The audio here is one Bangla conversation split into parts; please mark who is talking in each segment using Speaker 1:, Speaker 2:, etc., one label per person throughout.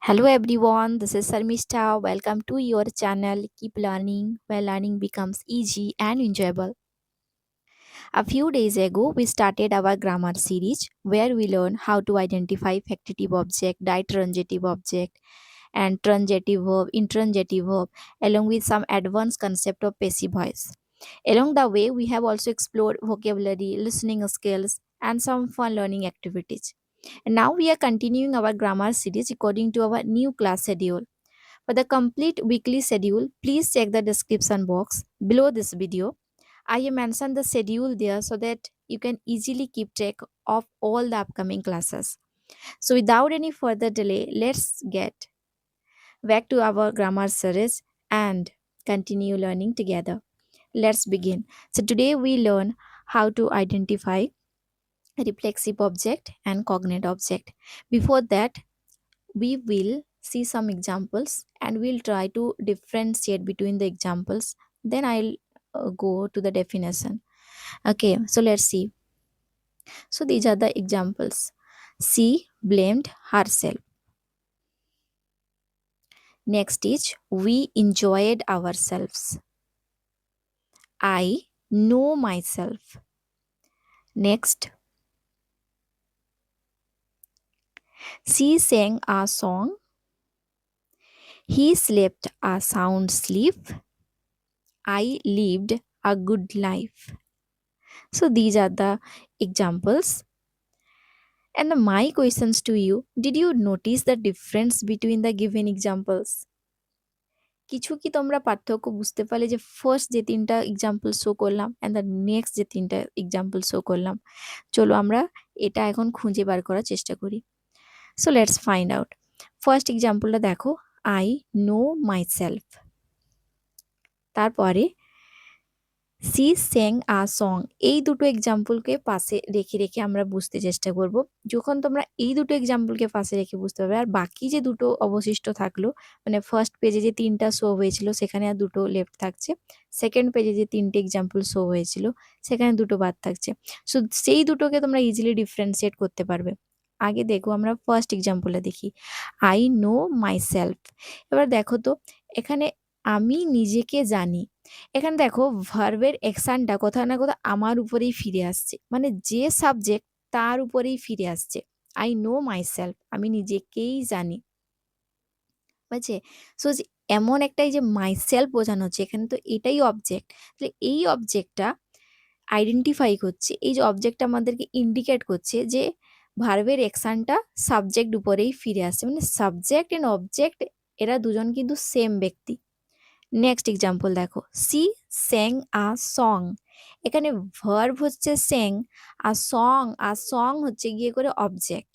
Speaker 1: Hello everyone, this is Sarmishta. Welcome to your channel. Keep learning where learning becomes easy and enjoyable. A few days ago, we started our grammar series where we learn how to identify factitive object, ditransitive object, and transitive verb, intransitive verb, along with some advanced concept of passive voice. Along the way, we have also explored vocabulary, listening skills, and some fun learning activities. And now we are continuing our grammar series according to our new class schedule. For the complete weekly schedule, please check the description box below this video. I have mentioned the schedule there so that you can easily keep track of all the upcoming classes. So, without any further delay, let's get back to our grammar series and continue learning together. Let's begin. So, today we learn how to identify reflexive object and cognate object. Before that, we will see some examples and we'll try to differentiate between the examples. Then I'll go to the definition. Okay, so let's see. So these are the examples. She blamed herself. Next is we enjoyed ourselves. I know myself. Next, she sang a song. He slept a sound sleep. I lived a good life. So these are the examples. And my questions to you, did you notice the difference between the given examples? কিছু কি তোমরা পার্থক্য বুঝতে পারলে যে ফার্স্ট যে তিনটা এক্সাম্পল শো করলাম অ্যান্ড দ্য নেক্সট যে তিনটা এক্সাম্পল শো করলাম? চলো আমরা এটা এখন খুঁজে বার করার চেষ্টা করি। So let's find out. First এক্সাম্পলটা দেখো, আই নো মাই সেলফ। তারপরে সি স্যাং আ সং। এই দুটো এক্সাম্পলকে পাশে রেখে রেখে আমরা বুঝতে চেষ্টা করব। যখন তোমরা এই দুটো এক্সাম্পলকে পাশে রেখে বুঝতে পারবে, আর বাকি যে দুটো অবশিষ্ট থাকলো, মানে ফার্স্ট পেজে যে তিনটা শো হয়েছিল সেখানে আর দুটো লেফট থাকছে, সেকেন্ড পেজে যে তিনটে এক্সাম্পল শো হয়েছিল সেখানে দুটো বাদ থাকছে। সো সেই দুটোকে তোমরা ইজিলি ডিফারেন্সিয়েট করতে পারবে। আগে দেখো আমরা ফার্স্ট এক্সাম্পলটা দেখি, আই নো মাই সেলফ। এবার দেখো তো এখানে আমি নিজেকে জানি। এখানে দেখো ভার্বের অ্যাকশনটা কোথাও না কোথাও আমার উপরেই ফিরে আসছে, মানে যে সাবজেক্ট তার উপরেই ফিরে আসছে। আই নো মাই সেলফ, আমি নিজেকেই জানি, বুঝছে? সো এমন একটা এই যে মাই সেলফ বোঝানো হচ্ছে, এখানে তো এটাই অবজেক্ট। তাহলে এই অবজেক্টটা আইডেন্টিফাই করছে, এই যে অবজেক্টটা আমাদেরকে ইন্ডিকেট করছে যে ভার্বের অ্যাকশনটা সাবজেক্ট উপরেই ফিরে আসছে, মানে সাবজেক্ট এন্ড অবজেক্ট এরা দুজন কিন্তু সেম ব্যক্তি। নেক্সট এক্সাম্পল দেখো, সি স্যাং আ সং। এখানে ভার্ব হচ্ছে স্যাং, আর সং হচ্ছে গিয়ে করে অবজেক্ট।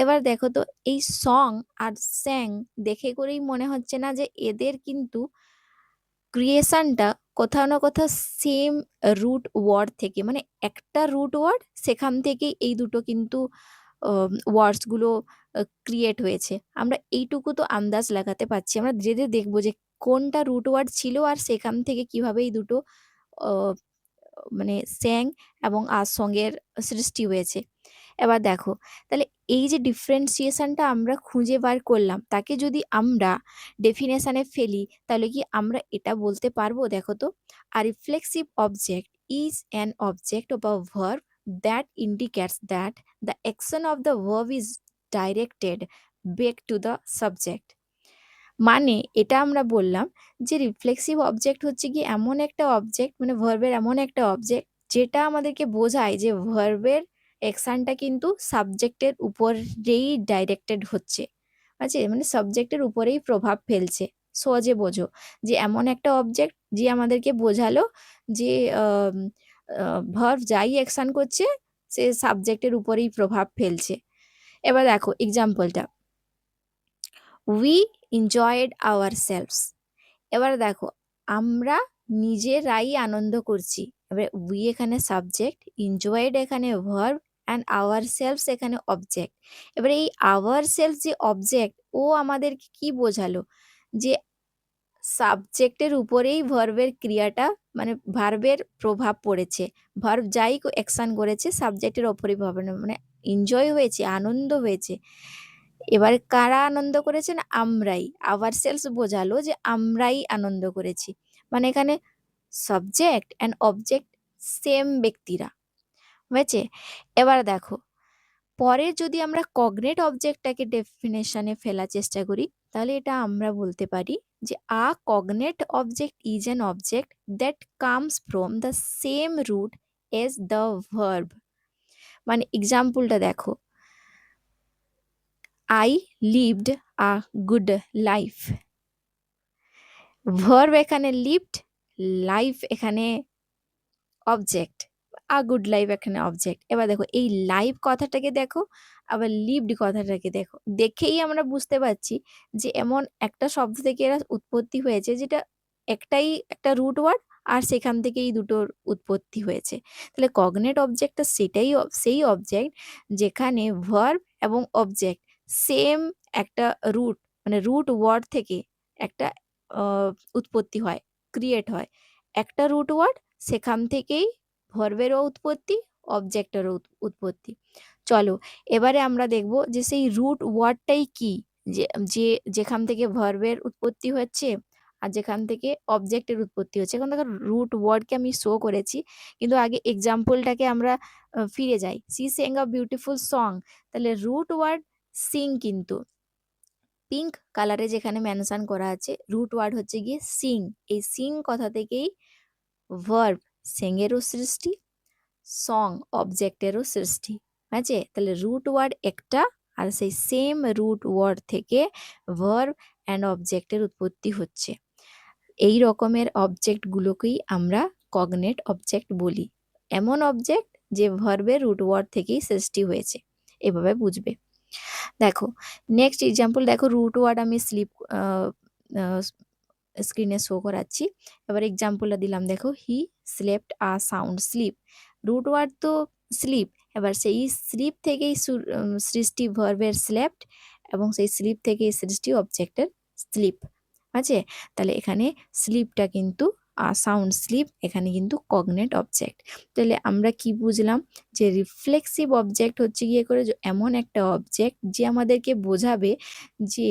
Speaker 1: এবার দেখো তো এই সং আর স্যাং দেখে করেই মনে হচ্ছে না যে এদের কিন্তু ক্রিয়েশনটা কোথাও না কোথাও সেম রুট ওয়ার্ড থেকে, মানে একটা রুট ওয়ার্ড সেখান থেকেই এই দুটো কিন্তু ওয়ার্ডসগুলো ক্রিয়েট হয়েছে। আমরা এইটুকু তো আন্দাজ লাগাতে পারছি, আমরা ধীরে ধীরে দেখবো যে কোনটা রুট ওয়ার্ড ছিল আর সেখান থেকে কিভাবে এই দুটো আহ, মানে স্যাং এবং আর সঙ্গের সৃষ্টি হয়েছে। এবার দেখো, তাহলে এই যে ডিফারেন্সিয়েশনটা আমরা খুঁজে বার করলাম, তাকে যদি আমরা ডেফিনেশনে ফেলি তাহলে কি আমরা এটা বলতে পারবো? দেখো তো, আর reflexive object is an object of a verb that indicates that the action of the verb is directed back to the subject. মানে এটা আমরা বললাম যে রিফ্লেক্সিভ অবজেক্ট হচ্ছে কি এমন একটা অবজেক্ট, মানে ভার্বের এমন একটা অবজেক্ট যেটা আমাদেরকে বোঝায় যে ভার্বের অ্যাকশনটা কিন্তু সাবজেক্টের উপরেই ডাইরেক্টেড হচ্ছে, আছে মানে সাবজেক্টের উপরেই প্রভাব ফেলছে। সহজে বোঝো যে এমন একটা অবজেক্ট যে আমাদেরকে বোঝালো যে ভার্ব যাই অ্যাকশন করছে সে সাবজেক্টের উপরেই প্রভাব ফেলছে। এবার দেখো এক্সাম্পলটা, উই এনজয়েড আওয়ার সেলভস। এবার দেখো আমরা নিজেরাই আনন্দ করছি। এবার উই এখানে সাবজেক্ট, এনজয়েড এখানে ভার্ব, অ্যান্ড আওয়ার সেলভস এখানে অবজেক্ট। এবার এই আওয়ার সেলফ যে অবজেক্ট, ও আমাদেরকে কি বোঝালো? যে সাবজেক্টের উপরেই ভার্বের ক্রিয়াটা, মানে ভার্বের প্রভাব পড়েছে। ভার্ব যাই অ্যাকশন করেছে সাবজেক্টের ওপরেই প্রভাব, মানে এনজয় হয়েছে, আনন্দ হয়েছে। এবার কারা আনন্দ করেছেন? আমরাই। ourselves বোঝালো যে আমরাই আনন্দ করেছি। মানে এখানে সাবজেক্ট অ্যান্ড অবজেক্ট সেম ব্যক্তিরা। হয়েছে? এবার দেখো, পরে যদি আমরা কগনেট অবজেক্টটাকে ডেফিনেশনে ফেলার চেষ্টা করি, তাহলে এটা আমরা বলতে পারি যে a cognate object is an object that comes from the same root as the verb. মানে এক্সাম্পলটা দেখো, I lived a good life. Verb এখানে লিভড, লাইফ এখানে অবজেক্ট, আ গুড লাইফ এখানে অবজেক্ট। এবার দেখো এই লাইফ কথাটাকে দেখো, আবার লিভড কথাটাকে দেখো, দেখেই আমরা বুঝতে পারছি যে এমন একটা শব্দ থেকে এরা উৎপত্তি হয়েছে যেটা একটাই একটা রুট ওয়ার্ড, আর সেখান থেকেই দুটোর উৎপত্তি হয়েছে। তাহলে কগনেট অবজেক্টটা সেটাই সেই অবজেক্ট যেখানে ভার্ব এবং অবজেক্ট সেম একটা রুট, মানে রুট ওয়ার্ড থেকে একটা উৎপত্তি হয়, ক্রিয়েট হয়। একটা রুট ওয়ার্ড, সেখান থেকেই ভার্বেরও উৎপত্তি, অবজেক্টেরও উৎপত্তি। চলো এবারে আমরা দেখব যে সেই রুট ওয়ার্ডটাই কি, যে যে যেখান থেকে ভার্বের উৎপত্তি হচ্ছে আর যেখান থেকে অবজেক্টের উৎপত্তি হচ্ছে। এখন দেখো রুট ওয়ার্ডকে আমি শো করেছি, কিন্তু আগে এক্সাম্পলটাকে আমরা ফিরে যাই। She sang a beautiful song, তাহলে রুট ওয়ার্ড সিং, কিন্তু পিঙ্ক কালারে যেখানে মেনশন করা আছে রুট ওয়ার্ড হচ্ছে গিয়ে সিং। এই সিং কথা থেকেই ভার্ব সেংয়েরও সৃষ্টি, সং অবজেক্টেরও সৃষ্টি। আছে? তাহলে রুট ওয়ার্ড একটা, আর সেই সেম রুট ওয়ার্ড থেকে ভার্ব অ্যান্ড অবজেক্টের উৎপত্তি হচ্ছে। এই রকমের অবজেক্টগুলোকেই আমরা কগনেট অবজেক্ট বলি। এমন অবজেক্ট যে ভার্বের রুট ওয়ার্ড থেকেই সৃষ্টি হয়েছে, এভাবে বুঝবে। দেখো নেক্সট এক্সাম্পল দেখো, রুট ওয়ার্ড আমি স্লিপ স্ক্রিনে শো করাচ্ছি। এবার এক্সাম্পলটা দিলাম, দেখো he slept a sound sleep. Root word তো স্লিপ, এবার সেই স্লিপ থেকেই সৃষ্টি ভার্বের স্লেপ্ট, এবং সেই স্লিপ থেকেই সৃষ্টি অবজেক্টের স্লিপ। আছে? তাহলে এখানে স্লিপটা কিন্তু সাউন্ড স্লিপ, এখানে কিন্তু কগনেট অবজেক্ট। তাহলে আমরা কি বুঝলাম, যে রিফ্লেক্সিভ অবজেক্ট হচ্ছে গিয়ে করে এমন একটা অবজেক্ট যে আমাদেরকে বোঝাবে যে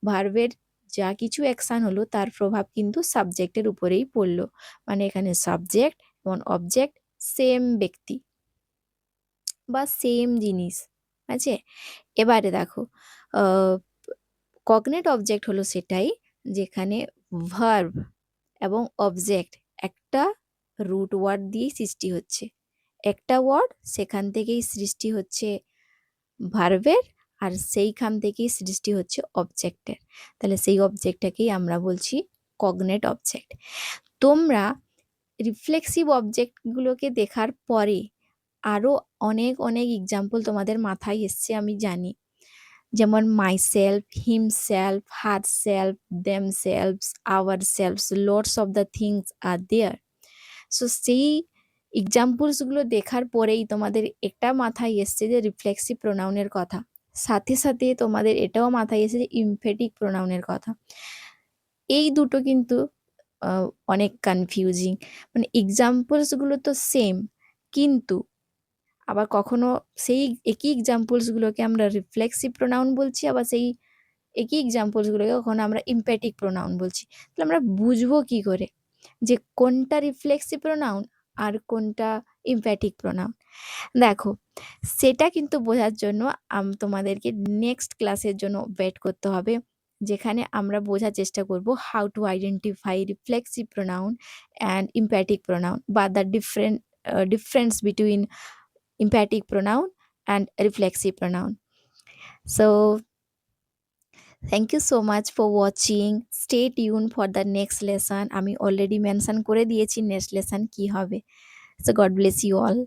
Speaker 1: ভার্বের যা কিছু অ্যাকশন হলো তার প্রভাব কিন্তু সাবজেক্টের উপরেই পড়লো। মানে এখানে সাবজেক্ট এবং অবজেক্ট সেম ব্যক্তি বা সেম জিনিস। আছে? এবারে দেখো কগনেট অবজেক্ট হলো সেটাই যেখানে ভার্ব এবং অবজেক্ট একটা রুট ওয়ার্ড দিয়েই সৃষ্টি হচ্ছে। একটা ওয়ার্ড, সেখান থেকেই সৃষ্টি হচ্ছে ভার্বের, আর সেইখান থেকেই সৃষ্টি হচ্ছে অবজেক্টের। তাহলে সেই অবজেক্টটাকেই আমরা বলছি কগনেট অবজেক্ট। তোমরা রিফ্লেক্সিভ অবজেক্টগুলোকে দেখার পরে আরও অনেক অনেক এক্সাম্পল তোমাদের মাথায় এসছে আমি জানি, যেমন myself, himself, herself, themselves, ourselves, loads of the things are there. So সেই এক্সাম্পলসগুলো দেখার পরেই তোমাদের একটা মাথায় এসছে যে রিফ্লেক্সিভ প্রোনাউনের কথা, সাথে সাথে তোমাদের এটাও মাথায় এসেছে ইমফেটিক প্রোনাউনের কথা। এই দুটো কিন্তু অনেক কনফিউজিং, মানে এক্সাম্পলসগুলো তো সেম, কিন্তু আবার কখনো সেই একই এক্সাম্পলসগুলোকে আমরা রিফ্লেক্সিভ প্রোনাউন বলছি, আবার সেই একই এক্সাম্পলসগুলোকে কখনো আমরা ইমপ্যাটিক প্রোনাউন বলছি। তাহলে আমরা বুঝবো কি করে যে কোনটা রিফ্লেক্সিভ প্রোনাউন আর কোনটা ইমপ্যাটিক প্রোনাউন? দেখো সেটা কিন্তু বোঝার জন্য তোমাদেরকে নেক্সট ক্লাসের জন্য ওয়েট করতে হবে, যেখানে আমরা বোঝার চেষ্টা করব how to identify reflexive pronoun and emphatic pronoun, বা the difference between emphatic pronoun and reflexive pronoun. So thank you so much for watching. Stay tuned for the next lesson. আমি অলরেডি মেনশন করে দিয়েছি নেক্সট লেসন কি হবে। So God bless you all.